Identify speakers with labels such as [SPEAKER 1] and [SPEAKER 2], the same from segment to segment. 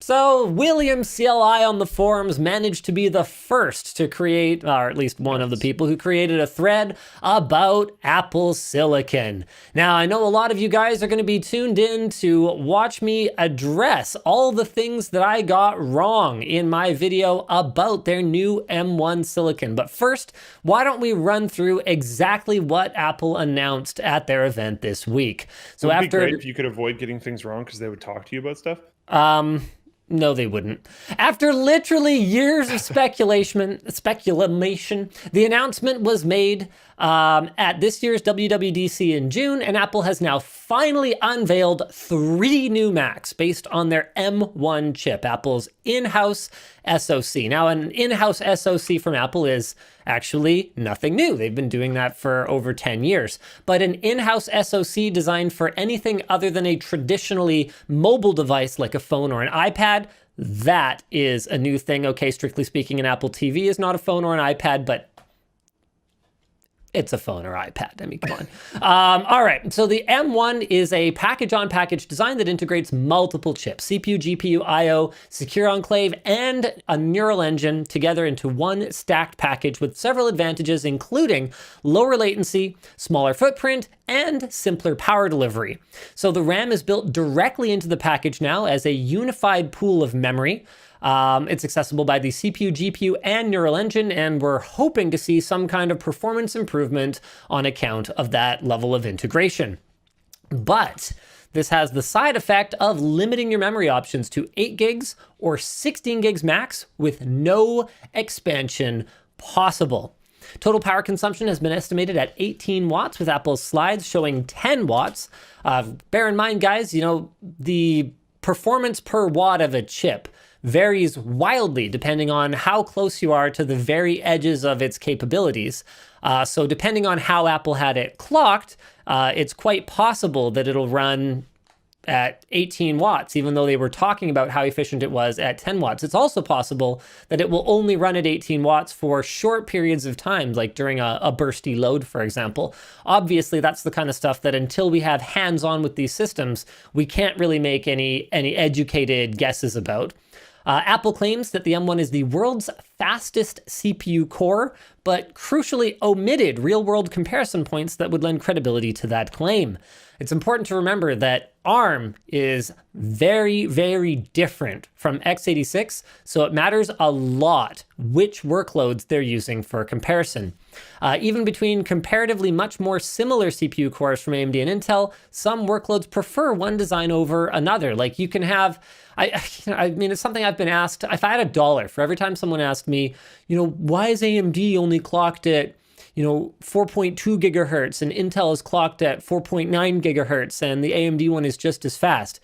[SPEAKER 1] So, William CLI on the forums managed to be the first to create, or at least one of the people who created a thread about Apple Silicon. Now, I know a lot of you guys are going to be tuned in to watch me address all the things that I got wrong in my video about their new M1 Silicon. But first, why don't we run through exactly what Apple announced at their event this week?
[SPEAKER 2] So it'd be great if you could avoid getting things wrong because they would talk to you about stuff.
[SPEAKER 1] No, they wouldn't. After literally years of speculation, the announcement was made at this year's WWDC in June, and Apple has now finally unveiled 3 new Macs based on their M1 chip, Apple's in-house SoC. Now, an in-house SoC from Apple is actually nothing new. They've been doing that for over 10 years. But an in-house SoC designed for anything other than a traditionally mobile device like a phone or an iPad, that is a new thing. Okay, strictly speaking, an Apple TV is not a phone or an iPad, but it's a phone or iPad. I mean, come on. All right, so the M1 is a package-on-package design that integrates multiple chips, CPU, GPU, I/O, secure enclave, and a neural engine together into one stacked package with several advantages, including lower latency, smaller footprint, and simpler power delivery. So the RAM is built directly into the package now as a unified pool of memory. It's accessible by the CPU, GPU, and neural engine, and we're hoping to see some kind of performance improvement on account of that level of integration. But this has the side effect of limiting your memory options to 8 gigs or 16 gigs max with no expansion possible. Total power consumption has been estimated at 18 watts with Apple's slides showing 10 watts. Bear in mind, guys, the performance per watt of a chip varies wildly depending on how close you are to the very edges of its capabilities. So depending on how Apple had it clocked, it's quite possible that it'll run at 18 watts, even though they were talking about how efficient it was at 10 watts. It's also possible that it will only run at 18 watts for short periods of time, like during a bursty load, for example. Obviously, that's the kind of stuff that until we have hands-on with these systems, we can't really make any educated guesses about. Apple claims that the M1 is the world's fastest CPU core, but crucially omitted real-world comparison points that would lend credibility to that claim. It's important to remember that ARM is very, very different from x86, so it matters a lot which workloads they're using for comparison. Even between comparatively much more similar CPU cores from AMD and Intel, some workloads prefer one design over another. Like you can have, I mean, it's something I've been asked. If I had $1 for every time someone asked me, why is AMD only clocked at 4.2 gigahertz and Intel is clocked at 4.9 gigahertz and the AMD one is just as fast?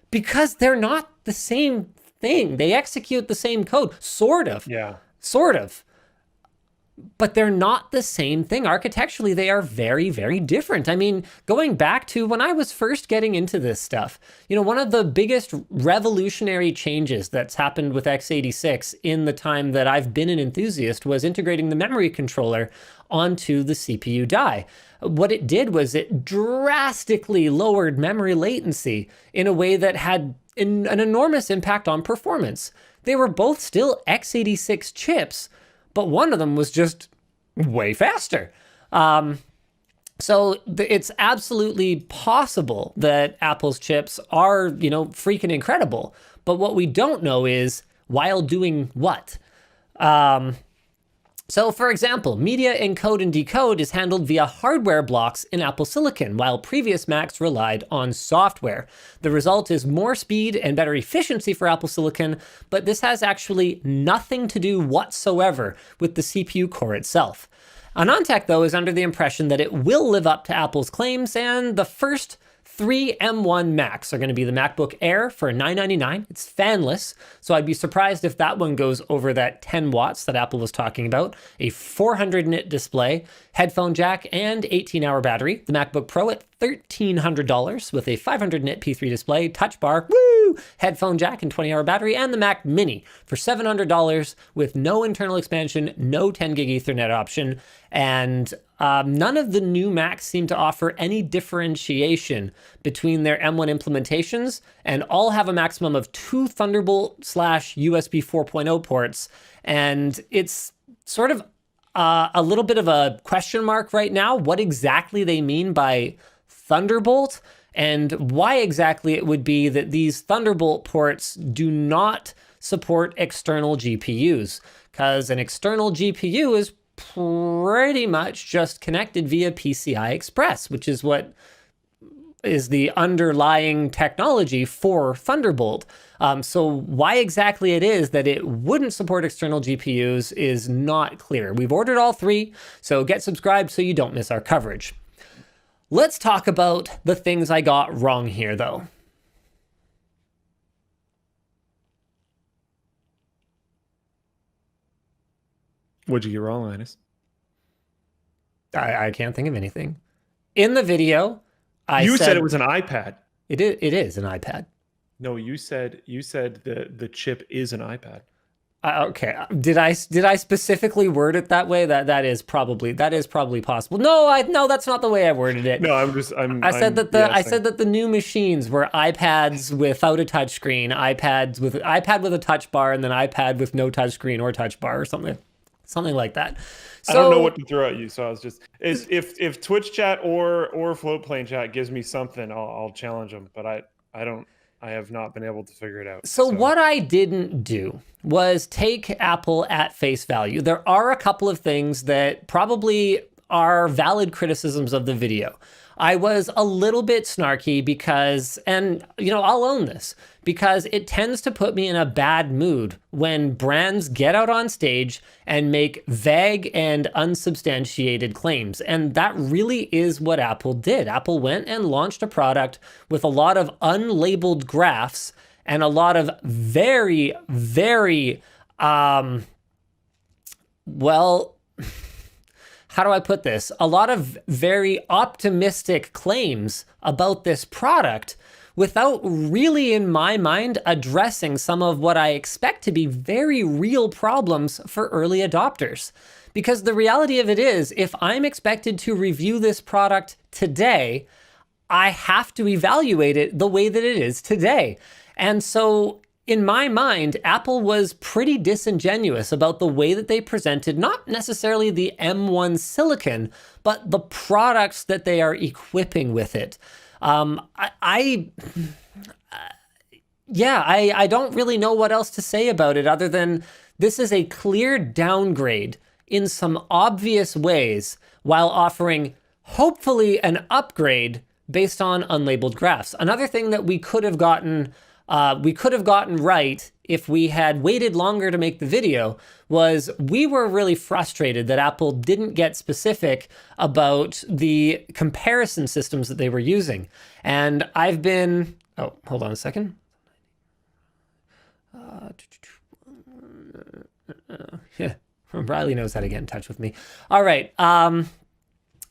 [SPEAKER 1] Because they're not the same thing. They execute the same code, sort of.
[SPEAKER 2] Yeah.
[SPEAKER 1] Sort of. But they're not the same thing. Architecturally, they are very, very different. I mean, going back to when I was first getting into this stuff, one of the biggest revolutionary changes that's happened with x86 in the time that I've been an enthusiast was integrating the memory controller onto the CPU die. What it did was it drastically lowered memory latency in a way that had an enormous impact on performance. They were both still x86 chips, but one of them was just way faster. So it's absolutely possible that Apple's chips are, freaking incredible. But what we don't know is while doing what? So for example, media encode and decode is handled via hardware blocks in Apple Silicon, while previous Macs relied on software. The result is more speed and better efficiency for Apple Silicon, but this has actually nothing to do whatsoever with the CPU core itself. AnandTech, though, is under the impression that it will live up to Apple's claims, and the first 3 M1 Macs are going to be the MacBook Air for $999. It's fanless, so I'd be surprised if that one goes over that 10 watts that Apple was talking about, a 400 nit display, headphone jack, and 18-hour battery. The MacBook Pro at $1,300 with a 500 nit P3 display, touch bar, woo, headphone jack, and 20-hour battery, and the Mac Mini for $700 with no internal expansion, no 10 gig Ethernet option, and none of the new Macs seem to offer any differentiation between their M1 implementations, and all have a maximum of 2 Thunderbolt/USB 4.0 ports. And it's sort of a little bit of a question mark right now, what exactly they mean by Thunderbolt, and why exactly it would be that these Thunderbolt ports do not support external GPUs, because an external GPU is pretty much just connected via PCI Express, which is what is the underlying technology for Thunderbolt. So why exactly it is that it wouldn't support external GPUs is not clear. We've ordered all 3, so get subscribed so you don't miss our coverage. Let's talk about the things I got wrong here, though.
[SPEAKER 2] What'd you get wrong, Linus?
[SPEAKER 1] I can't think of anything. In the video,
[SPEAKER 2] you said it was an iPad.
[SPEAKER 1] It is an iPad.
[SPEAKER 2] No, you said the chip is an iPad.
[SPEAKER 1] Okay. Did I specifically word it that way? That is probably possible. No, that's not the way I worded it.
[SPEAKER 2] No, I said
[SPEAKER 1] that the new machines were iPads without a touchscreen, iPad with a touch bar, and then iPad with no touchscreen or touch bar or something like that. So,
[SPEAKER 2] I don't know what to throw at you, so I was just if Twitch chat or Floatplane chat gives me something, I'll challenge them. But I have not been able to figure it out.
[SPEAKER 1] So what I didn't do was take Apple at face value. There are a couple of things that probably are valid criticisms of the video. I was a little bit snarky because, and I'll own this, because it tends to put me in a bad mood when brands get out on stage and make vague and unsubstantiated claims. And that really is what Apple did. Apple went and launched a product with a lot of unlabeled graphs and a lot of very, very, how do I put this? A lot of very optimistic claims about this product without really, in my mind, addressing some of what I expect to be very real problems for early adopters. Because the reality of it is, if I'm expected to review this product today, I have to evaluate it the way that it is today. And so in my mind, Apple was pretty disingenuous about the way that they presented not necessarily the M1 silicon, but the products that they are equipping with it. I don't really know what else to say about it other than this is a clear downgrade in some obvious ways while offering hopefully an upgrade based on unlabeled graphs. Another thing that we could have gotten right if we had waited longer to make the video was we were really frustrated that Apple didn't get specific about the comparison systems that they were using. And I've been, hold on a second. Yeah, Riley knows how to get in touch with me. All right.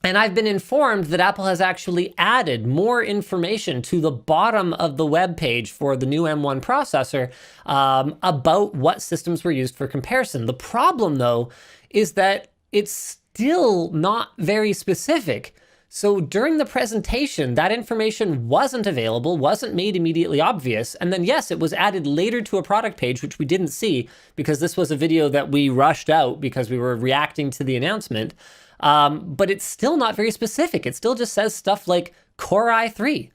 [SPEAKER 1] And I've been informed that Apple has actually added more information to the bottom of the web page for the new M1 processor about what systems were used for comparison. The problem, though, is that it's still not very specific. So during the presentation, that information wasn't available, wasn't made immediately obvious. And then, yes, it was added later to a product page, which we didn't see because this was a video that we rushed out because we were reacting to the announcement. But it's still not very specific. It still just says stuff like Core i3.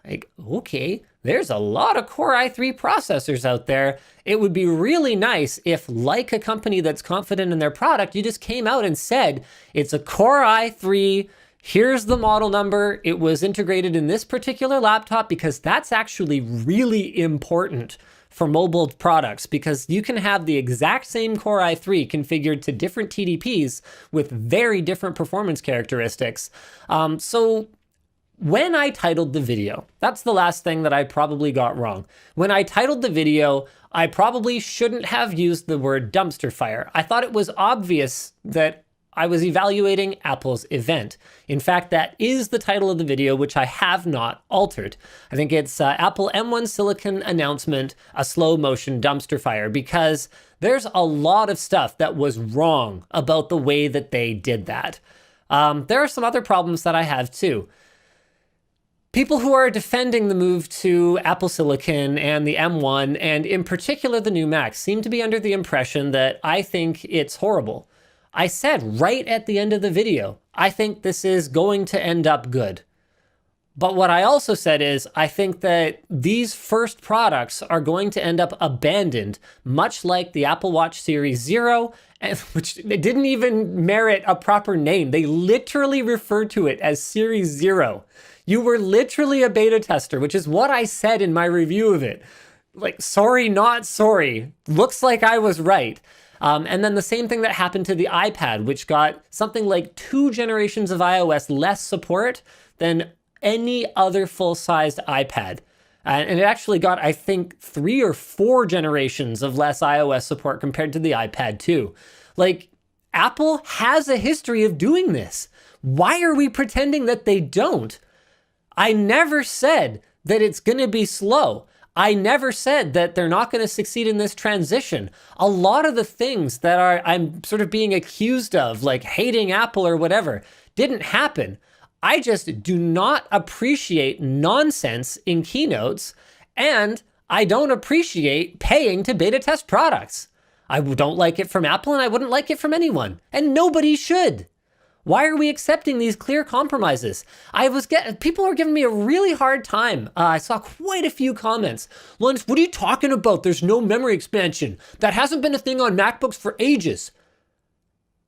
[SPEAKER 1] Like, okay, there's a lot of Core i3 processors out there. It would be really nice if, like a company that's confident in their product, you just came out and said, it's a Core i3, here's the model number, it was integrated in this particular laptop, because that's actually really important for mobile products, because you can have the exact same Core i3 configured to different TDPs with very different performance characteristics. So when I titled the video, that's the last thing that I probably got wrong. When I titled the video, I probably shouldn't have used the word dumpster fire. I thought it was obvious that I was evaluating Apple's event. In fact, that is the title of the video, which I have not altered. I think it's Apple M1 Silicon Announcement, a slow motion dumpster fire, because there's a lot of stuff that was wrong about the way that they did that. There are some other problems that I have too. People who are defending the move to Apple Silicon and the M1, and in particular the new Mac, seem to be under the impression that I think it's horrible. I said right at the end of the video, I think this is going to end up good. But what I also said is, I think that these first products are going to end up abandoned, much like the Apple Watch Series 0, which didn't even merit a proper name. They literally referred to it as Series 0. You were literally a beta tester, which is what I said in my review of it. Like, sorry, not sorry. Looks like I was right. And then the same thing that happened to the iPad, which got something like 2 generations of iOS less support than any other full-sized iPad. And it actually got, I think, 3 or 4 generations of less iOS support compared to the iPad 2. Like, Apple has a history of doing this. Why are we pretending that they don't? I never said that it's going to be slow. I never said that they're not going to succeed in this transition. A lot of the things that I'm sort of being accused of, like hating Apple or whatever, didn't happen. I just do not appreciate nonsense in keynotes, and I don't appreciate paying to beta test products. I don't like it from Apple, and I wouldn't like it from anyone, and nobody should. Why are we accepting these clear compromises? People are giving me a really hard time. I saw quite a few comments. Lawrence, what are you talking about? There's no memory expansion. That hasn't been a thing on MacBooks for ages.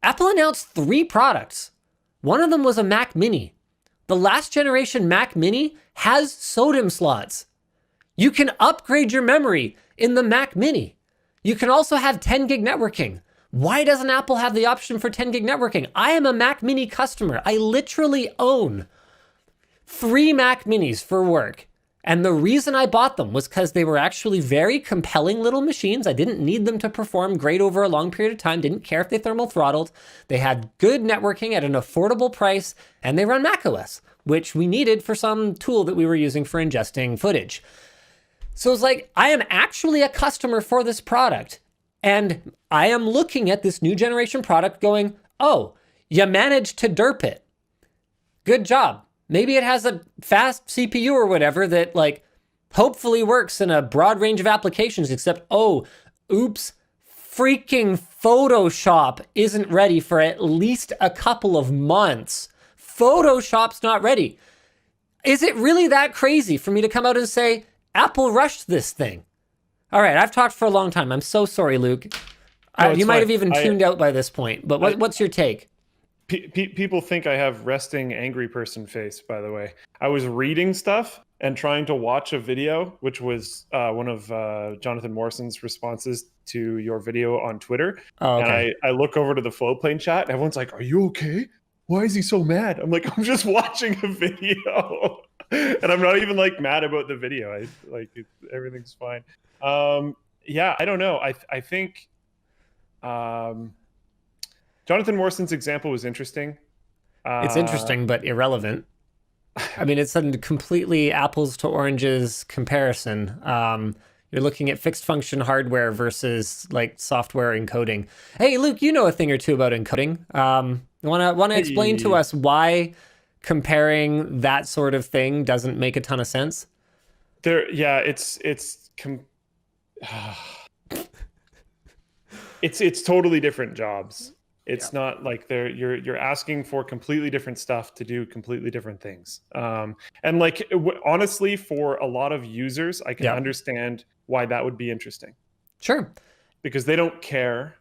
[SPEAKER 1] Apple announced 3 products. One of them was a Mac Mini. The last generation Mac Mini has SODIMM slots. You can upgrade your memory in the Mac Mini. You can also have 10 gig networking. Why doesn't Apple have the option for 10 gig networking? I am a Mac Mini customer. I literally own 3 Mac Minis for work. And the reason I bought them was because they were actually very compelling little machines. I didn't need them to perform great over a long period of time. Didn't care if they thermal throttled. They had good networking at an affordable price, and they run macOS, which we needed for some tool that we were using for ingesting footage. So it's like, I am actually a customer for this product. And I am looking at this new generation product going, oh, you managed to derp it. Good job. Maybe it has a fast CPU or whatever that like hopefully works in a broad range of applications, except, oh, oops, freaking Photoshop isn't ready for at least a couple of months. Photoshop's not ready. Is it really that crazy for me to come out and say, Apple rushed this thing? All right, I've talked for a long time. I'm so sorry, Luke. You might have even tuned out by this point, but what's your take?
[SPEAKER 2] People think I have resting angry person face, by the way. I was reading stuff and trying to watch a video, which was one of Jonathan Morrison's responses to your video on Twitter. Oh, okay. And I look over to the Flowplane chat, and everyone's like, are you okay? Why is he so mad? I'm like, I'm just watching a video. And I'm not even like mad about the video. Everything's fine. Yeah, I don't know. I think Jonathan Morrison's example was interesting.
[SPEAKER 1] It's interesting, but irrelevant. I mean, it's a completely apples to oranges comparison. You're looking at fixed function hardware versus like software encoding. Hey, Luke, you know a thing or two about encoding. Want to explain to us why comparing that sort of thing doesn't make a ton of sense?
[SPEAKER 2] It's totally different jobs. It's not like you're asking for completely different stuff to do completely different things. And like honestly, for a lot of users, I can understand why that would be interesting.
[SPEAKER 1] Sure.
[SPEAKER 2] Because they don't care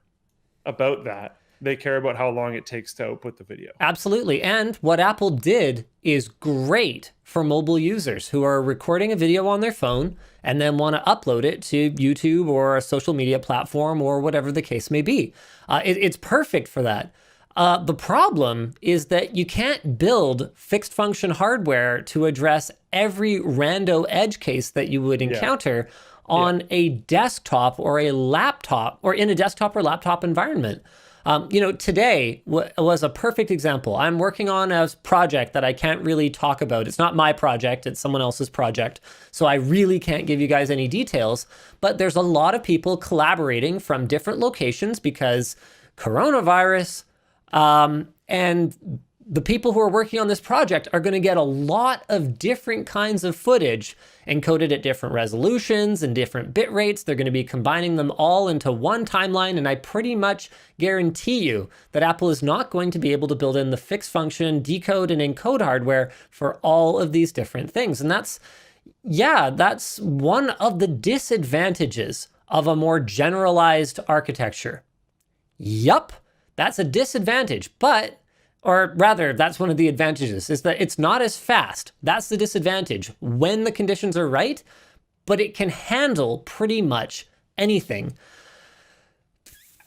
[SPEAKER 2] about that. They care about how long it takes to output the video.
[SPEAKER 1] Absolutely. And what Apple did is great for mobile users who are recording a video on their phone and then want to upload it to YouTube or a social media platform or whatever the case may be. It's perfect for that. The problem is that you can't build fixed function hardware to address every rando edge case that you would encounter on a desktop or a laptop or in a desktop or laptop environment. Today was a perfect example. I'm working on a project that I can't really talk about. It's not my project, it's someone else's project. So I really can't give you guys any details, but there's a lot of people collaborating from different locations because coronavirus, and the people who are working on this project are going to get a lot of different kinds of footage encoded at different resolutions and different bit rates. They're going to be combining them all into one timeline, and I pretty much guarantee you that Apple is not going to be able to build in the fixed function, decode, and encode hardware for all of these different things. And that's one of the disadvantages of a more generalized architecture. Yup, that's a disadvantage, or rather, that's one of the advantages, is that it's not as fast. That's the disadvantage when the conditions are right, but it can handle pretty much anything.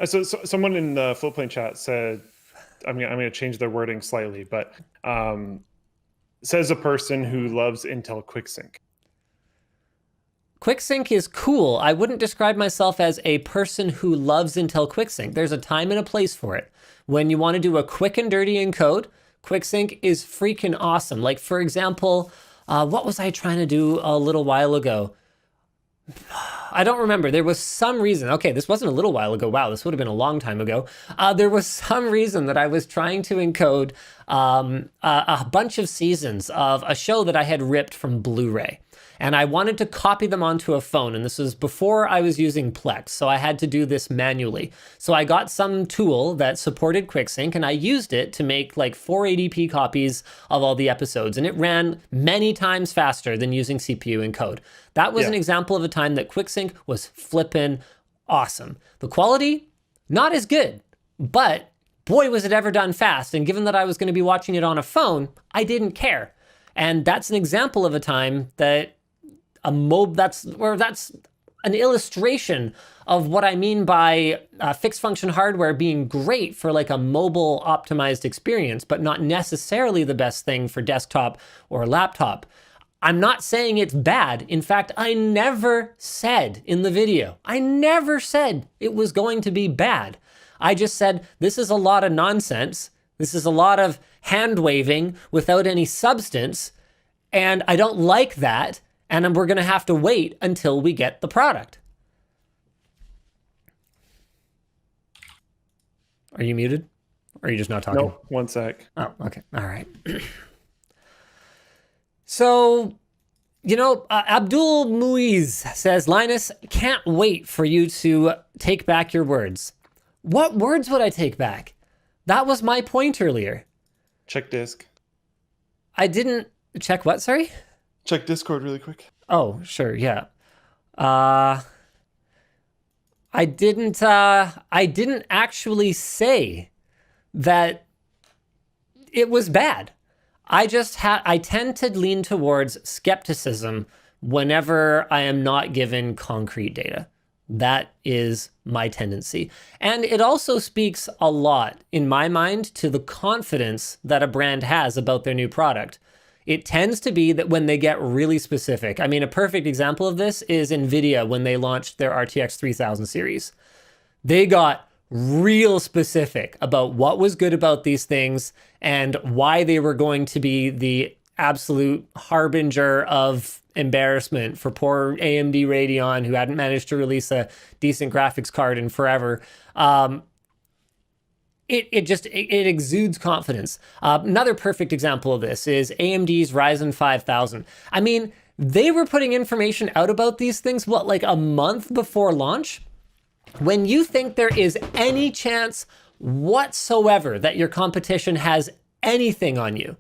[SPEAKER 2] So someone in the Floatplane chat said, I'm going to change their wording slightly, but says a person who loves Intel QuickSync.
[SPEAKER 1] QuickSync is cool. I wouldn't describe myself as a person who loves Intel QuickSync. There's a time and a place for it. When you want to do a quick and dirty encode, QuickSync is freaking awesome. Like, for example, what was I trying to do a little while ago? I don't remember. There was some reason. Okay, this wasn't a little while ago. Wow, this would have been a long time ago. There was some reason that I was trying to encode a bunch of seasons of a show that I had ripped from Blu-ray. And I wanted to copy them onto a phone. And this was before I was using Plex, so I had to do this manually. So I got some tool that supported QuickSync, and I used it to make like 480p copies of all the episodes. And it ran many times faster than using CPU encode. That was an example of a time that QuickSync was flippin' awesome. The quality, not as good, but boy, was it ever done fast. And given that I was going to be watching it on a phone, I didn't care. And that's an example of a time that that's an illustration of what I mean by fixed function hardware being great for like a mobile optimized experience, but not necessarily the best thing for desktop or laptop. I'm not saying it's bad. In fact, I never said in the video, I never said it was going to be bad. I just said, this is a lot of nonsense. This is a lot of hand waving without any substance. And I don't like that. And we're going to have to wait until we get the product. Are you muted? Or are you just not talking?
[SPEAKER 2] No, one sec.
[SPEAKER 1] Oh, okay. All right. So, Abdul Muiz says, Linus, can't wait for you to take back your words. What words would I take back? That was my point earlier.
[SPEAKER 2] Check disk.
[SPEAKER 1] I didn't check what, sorry?
[SPEAKER 2] Check Discord really quick.
[SPEAKER 1] Oh, sure, yeah. I didn't actually say that it was bad. I tend to lean towards skepticism whenever I am not given concrete data. That is my tendency. And it also speaks a lot, in my mind, to the confidence that a brand has about their new product. It tends to be that when they get really specific, I mean, a perfect example of this is NVIDIA when they launched their RTX 3000 series. They got real specific about what was good about these things and why they were going to be the absolute harbinger of embarrassment for poor AMD Radeon, who hadn't managed to release a decent graphics card in forever. It exudes confidence. Another perfect example of this is AMD's Ryzen 5000. I mean, they were putting information out about these things, like a month before launch? When you think there is any chance whatsoever that your competition has anything on you,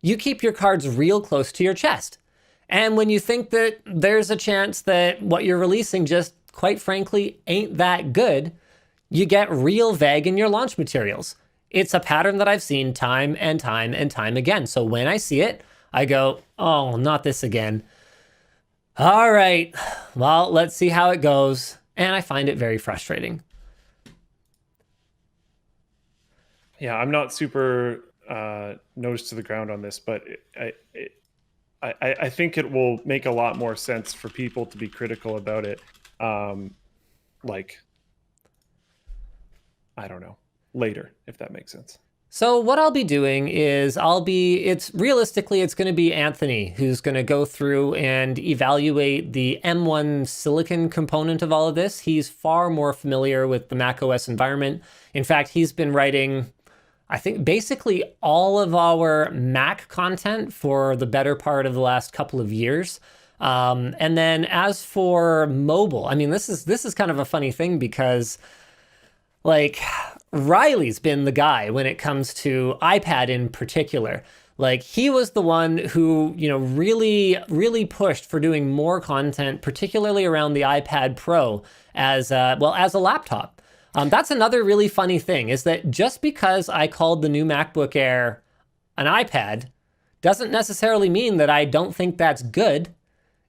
[SPEAKER 1] you keep your cards real close to your chest. And when you think that there's a chance that what you're releasing just, quite frankly, ain't that good, you get real vague in your launch materials. It's a pattern that I've seen time and time and time again. So when I see it, I go, oh, not this again. All right, well, let's see how it goes. And I find it very frustrating.
[SPEAKER 2] Yeah, I'm not super nose to the ground on this, but I think it will make a lot more sense for people to be critical about it. I don't know, later, if that makes sense.
[SPEAKER 1] So what I'll be doing is it's going to be Anthony who's going to go through and evaluate the M1 silicon component of all of this. He's far more familiar with the macOS environment. In fact, he's been writing, I think basically all of our Mac content for the better part of the last couple of years. And then as for mobile, I mean, this is kind of a funny thing because like Riley's been the guy when it comes to iPad in particular. Like he was the one who, really pushed for doing more content, particularly around the iPad Pro as a laptop. That's another really funny thing is that just because I called the new MacBook Air an iPad doesn't necessarily mean that I don't think that's good.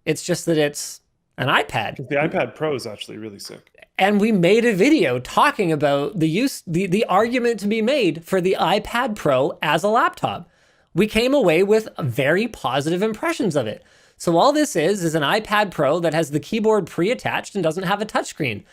[SPEAKER 1] It's just that it's an iPad.
[SPEAKER 2] The iPad Pro is actually really sick.
[SPEAKER 1] And we made a video talking about the argument to be made for the iPad Pro as a laptop. We came away with very positive impressions of it. So all this is an iPad Pro that has the keyboard pre-attached and doesn't have a touchscreen.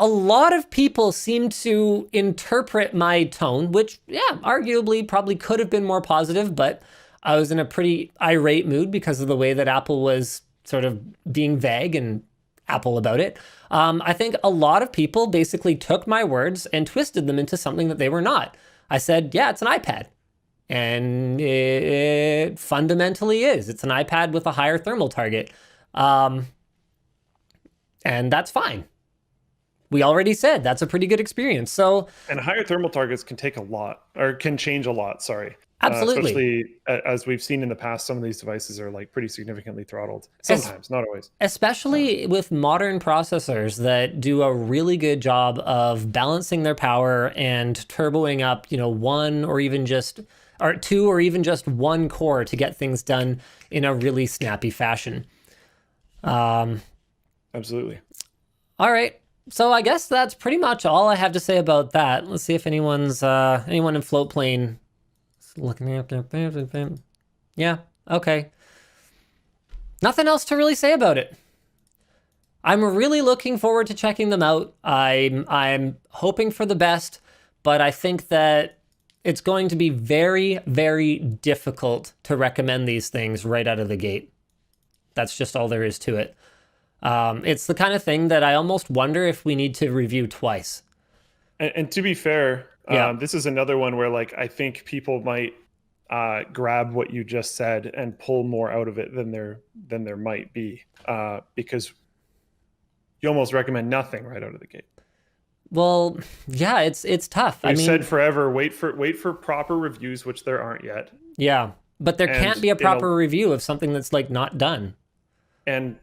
[SPEAKER 1] A lot of people seem to interpret my tone, which, arguably probably could have been more positive, but I was in a pretty irate mood because of the way that Apple was sort of being vague and Apple about it. I think a lot of people basically took my words and twisted them into something that they were not. I said, yeah, it's an iPad. And it fundamentally is. It's an iPad with a higher thermal target. And that's fine. We already said that's a pretty good experience.
[SPEAKER 2] And higher thermal targets can change a lot, sorry.
[SPEAKER 1] Absolutely.
[SPEAKER 2] Especially as we've seen in the past, some of these devices are like pretty significantly throttled. Sometimes, not always.
[SPEAKER 1] Especially with modern processors that do a really good job of balancing their power and turboing up, one or even just or two or even just one core to get things done in a really snappy fashion.
[SPEAKER 2] Absolutely.
[SPEAKER 1] All right. So I guess that's pretty much all I have to say about that. Let's see if anyone in Floatplane is looking at their... Yeah, okay. Nothing else to really say about it. I'm really looking forward to checking them out. I'm hoping for the best, but I think that it's going to be very, very difficult to recommend these things right out of the gate. That's just all there is to it. It's the kind of thing that I almost wonder if we need to review twice.
[SPEAKER 2] And to be fair, this is another one where I think people might grab what you just said and pull more out of it than there might be, because you almost recommend nothing right out of the gate.
[SPEAKER 1] Well, yeah, it's tough.
[SPEAKER 2] I've said forever, wait for proper reviews, which there aren't yet.
[SPEAKER 1] Yeah, but there can't be a proper review of something that's not done. And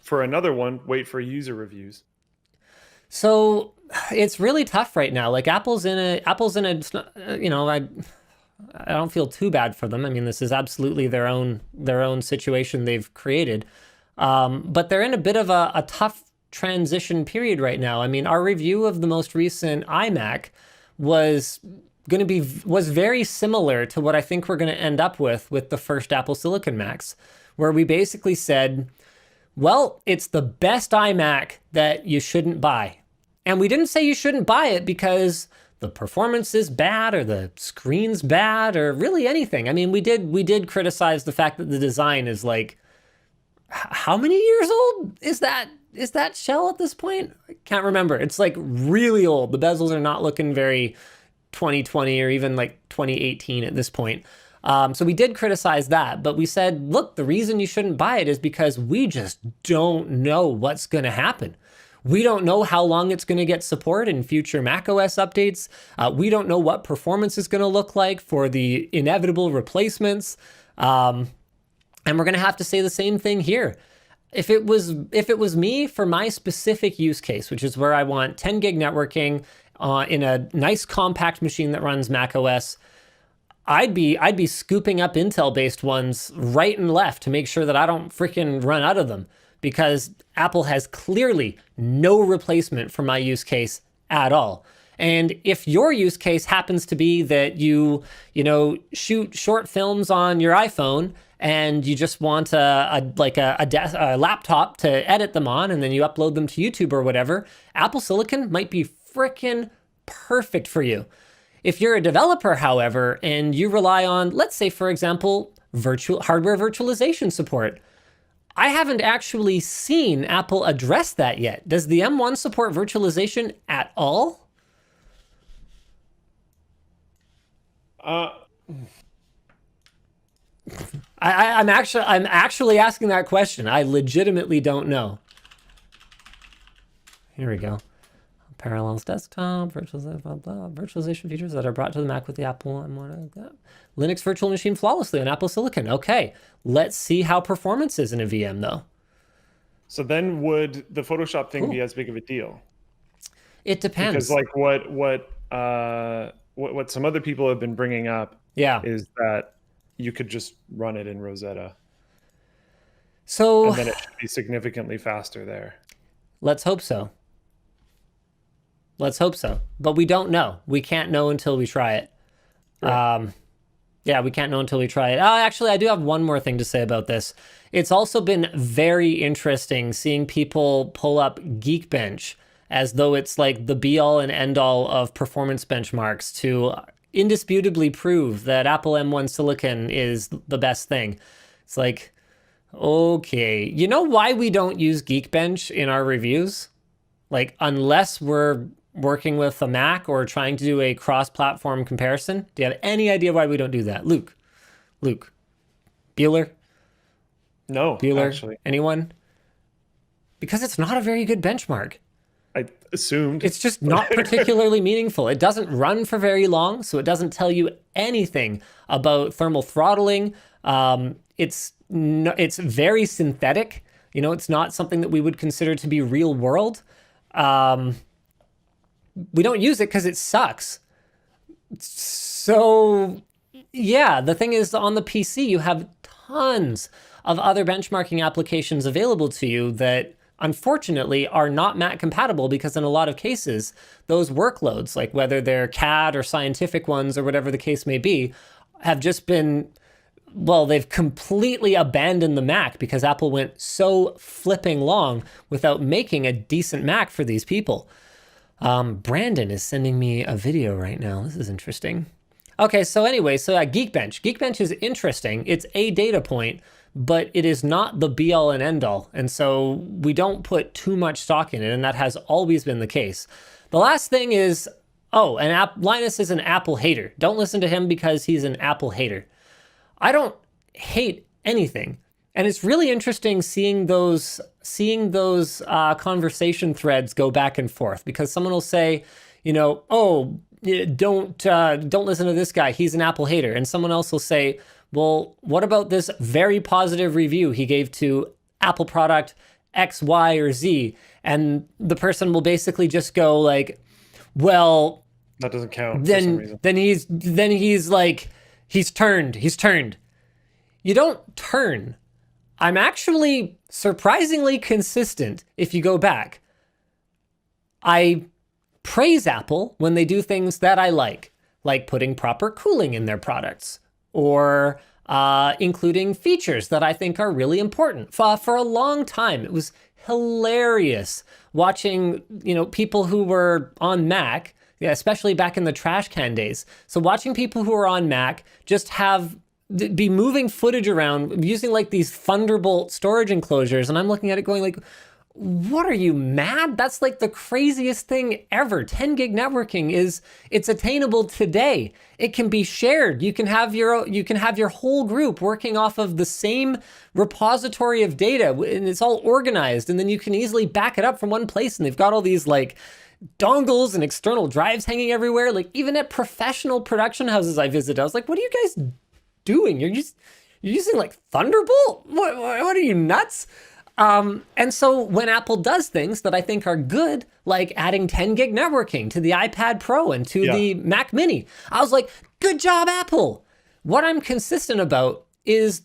[SPEAKER 2] for another one, wait for user reviews.
[SPEAKER 1] So it's really tough right now. Apple's in a, I don't feel too bad for them. I mean, this is absolutely their own situation they've created. But they're in a bit of a tough transition period right now. I mean, our review of the most recent iMac was very similar to what I think we're going to end up with the first Apple Silicon Macs, where we basically said, well, it's the best iMac that you shouldn't buy. And we didn't say you shouldn't buy it because the performance is bad or the screen's bad or really anything. I mean, we did criticize the fact that the design is how many years old is that shell at this point? I can't remember. It's really old. The bezels are not looking very 2020 or even 2018 at this point. So we did criticize that, but we said, look, the reason you shouldn't buy it is because we just don't know what's going to happen. We don't know how long it's going to get support in future macOS updates. We don't know what performance is going to look like for the inevitable replacements. And we're going to have to say the same thing here. If it was me for my specific use case, which is where I want 10 gig networking in a nice compact machine that runs macOS, I'd be scooping up Intel-based ones right and left to make sure that I don't freaking run out of them, because Apple has clearly no replacement for my use case at all. And if your use case happens to be that you shoot short films on your iPhone and you just want a laptop to edit them on, and then you upload them to YouTube or whatever, Apple Silicon might be freaking perfect for you. If you're a developer, however, and you rely on, let's say, for example, hardware virtualization support, I haven't actually seen Apple address that yet. Does the M1 support virtualization at all?
[SPEAKER 2] Uh,
[SPEAKER 1] I'm actually asking that question. I legitimately don't know. Here we go. Parallels desktop, virtualization features that are brought to the Mac with the Apple M1. Linux virtual machine flawlessly on Apple Silicon. Okay, let's see how performance is in a VM though.
[SPEAKER 2] so then would the Photoshop thing be as big of a deal?
[SPEAKER 1] It depends.
[SPEAKER 2] Because like what some other people have been bringing up is that you could just run it in Rosetta.
[SPEAKER 1] So
[SPEAKER 2] and then it should be significantly faster there.
[SPEAKER 1] Let's hope so. Let's hope so. But we don't know. We can't know until we try it. Right. Yeah, we can't know until we try it. Actually, I do have one more thing to say about this. It's also been very interesting seeing people pull up Geekbench as though it's like the be-all and end-all of performance benchmarks to indisputably prove that Apple M1 Silicon is the best thing. It's like, okay, you know why we don't use Geekbench in our reviews? Like, unless we're working with a Mac or trying to do a cross-platform comparison. Do you have any idea why we don't do that? Luke? Bueller?
[SPEAKER 2] No,
[SPEAKER 1] Bueller?
[SPEAKER 2] Actually.
[SPEAKER 1] Anyone? Because it's not a very good benchmark.
[SPEAKER 2] I assumed.
[SPEAKER 1] It's just not particularly meaningful. It doesn't run for very long, so it doesn't tell you anything about thermal throttling. It's very synthetic. You know, it's not something that we would consider to be real world. We don't use it because it sucks. So, yeah, the thing is, on the PC, you have tons of other benchmarking applications available to you that unfortunately are not Mac compatible, because in a lot of cases, those workloads, like whether they're CAD or scientific ones or whatever the case may be, have just been, well, they've completely abandoned the Mac because Apple went so flipping long without making a decent Mac for these people. Brandon is sending me a video right now. This is interesting. Okay, so anyway, Geekbench. Geekbench is interesting. It's a data point, but it is not the be-all and end-all. And so we don't put too much stock in it, and that has always been the case. The last thing is, Linus is an Apple hater. Don't listen to him because he's an Apple hater. I don't hate anything. And it's really interesting seeing those conversation threads go back and forth, because someone will say, you know, oh, don't listen to this guy, he's an Apple hater. And someone else will say, well, what about this very positive review he gave to Apple product X, Y, or Z? And the person will basically just go like, well,
[SPEAKER 2] that doesn't count. For some reason.
[SPEAKER 1] Then he's turned. You don't turn. I'm actually surprisingly consistent if you go back. I praise Apple when they do things that I like putting proper cooling in their products, or including features that I think are really important. For a long time, it was hilarious watching, people who were on Mac, especially back in the trash can days. So watching people who are on Mac just be moving footage around using like these Thunderbolt storage enclosures, and I'm looking at it going like, what are you, mad? That's like the craziest thing ever. 10 gig networking it's attainable today. It can be shared. You can have your whole group working off of the same repository of data, and it's all organized, and then you can easily back it up from one place. And they've got all these like dongles and external drives hanging everywhere. Like even at professional production houses I visited, I was like, what are you guys doing? You're using like Thunderbolt? What are you, nuts? And so when Apple does things that I think are good, like adding 10 gig networking to the iPad Pro and to the Mac Mini, I was like, good job, Apple. What I'm consistent about is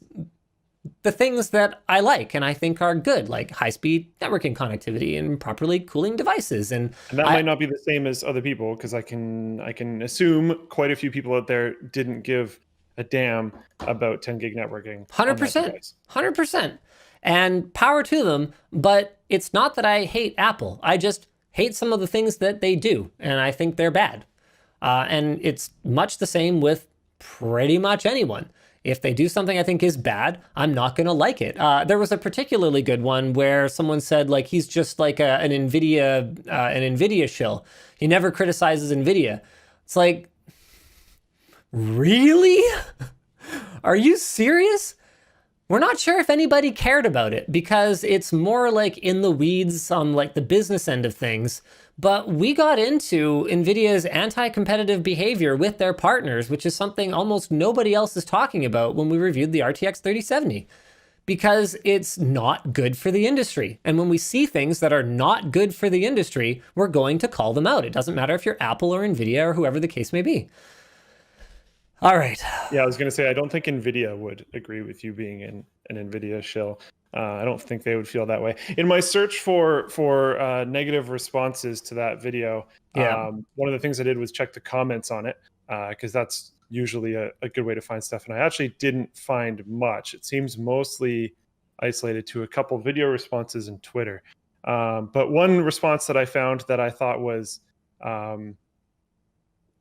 [SPEAKER 1] the things that I like and I think are good, like high-speed networking connectivity and properly cooling devices. And
[SPEAKER 2] that might not be the same as other people, because I can assume quite a few people out there didn't give a damn about 10 gig networking.
[SPEAKER 1] 100%. 100%. And power to them, but it's not that I hate Apple. I just hate some of the things that they do, and I think they're bad. And it's much the same with pretty much anyone. If they do something I think is bad, I'm not going to like it. There was a particularly good one where someone said like he's just like an NVIDIA shill. He never criticizes NVIDIA. It's like, Really? Are you serious? We're not sure if anybody cared about it because it's more like in the weeds on like the business end of things. But we got into NVIDIA's anti-competitive behavior with their partners, which is something almost nobody else is talking about when we reviewed the RTX 3070, because it's not good for the industry. And when we see things that are not good for the industry, we're going to call them out. It doesn't matter if you're Apple or NVIDIA or whoever the case may be. All right.
[SPEAKER 2] Yeah, I was going to say, I don't think NVIDIA would agree with you being in an NVIDIA shill. I don't think they would feel that way. In my search for negative responses to that video,
[SPEAKER 1] Yeah.
[SPEAKER 2] one of the things I did was check the comments on it, because that's usually a good way to find stuff. And I actually didn't find much. It seems mostly isolated to a couple video responses and Twitter. But one response that I found that I thought was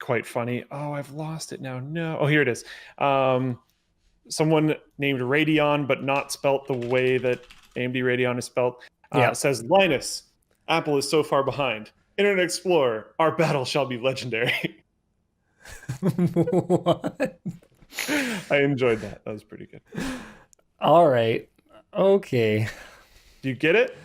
[SPEAKER 2] quite funny. Oh, I've lost it now. No. Oh, here it is. Someone named Radeon, but not spelt the way that AMD Radeon is spelt, says, Linus, Apple is so far behind. Internet Explorer, our battle shall be legendary.
[SPEAKER 1] What?
[SPEAKER 2] I enjoyed that. That was pretty good.
[SPEAKER 1] All right. Okay.
[SPEAKER 2] Do you get it?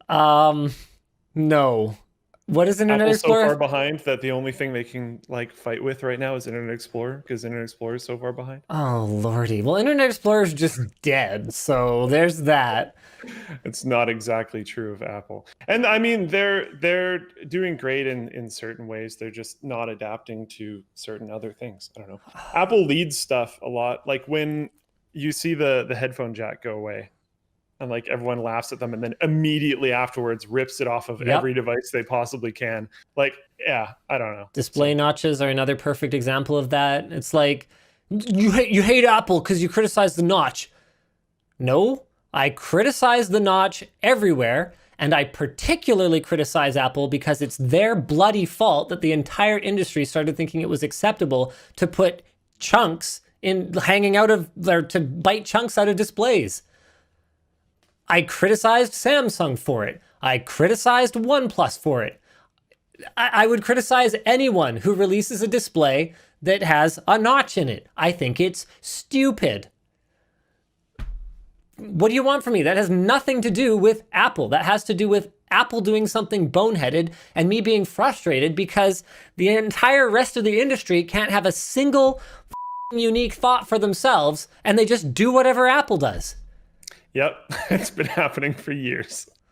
[SPEAKER 1] No. What is Internet
[SPEAKER 2] Apple's
[SPEAKER 1] Explorer?
[SPEAKER 2] so far behind that the only thing they can like fight with right now is Internet Explorer, because Internet Explorer is so far behind.
[SPEAKER 1] Oh, lordy. Well, Internet Explorer is just dead, so there's that.
[SPEAKER 2] It's not exactly true of Apple. And I mean, they're doing great in certain ways. They're just not adapting to certain other things. I don't know. Apple leads stuff a lot. Like when you see the headphone jack go away, and like everyone laughs at them, and then immediately afterwards rips it off of every device they possibly can. Like, yeah, I don't know.
[SPEAKER 1] Display notches are another perfect example of that. It's like, you hate Apple because you criticize the notch. No, I criticize the notch everywhere, and I particularly criticize Apple because it's their bloody fault that the entire industry started thinking it was acceptable to put chunks in hanging out of, or to bite chunks out of displays. I criticized Samsung for it. I criticized OnePlus for it. I would criticize anyone who releases a display that has a notch in it. I think it's stupid. What do you want from me? That has nothing to do with Apple. That has to do with Apple doing something boneheaded and me being frustrated because the entire rest of the industry can't have a single unique thought for themselves, and they just do whatever Apple does.
[SPEAKER 2] Yep, it's been happening for years.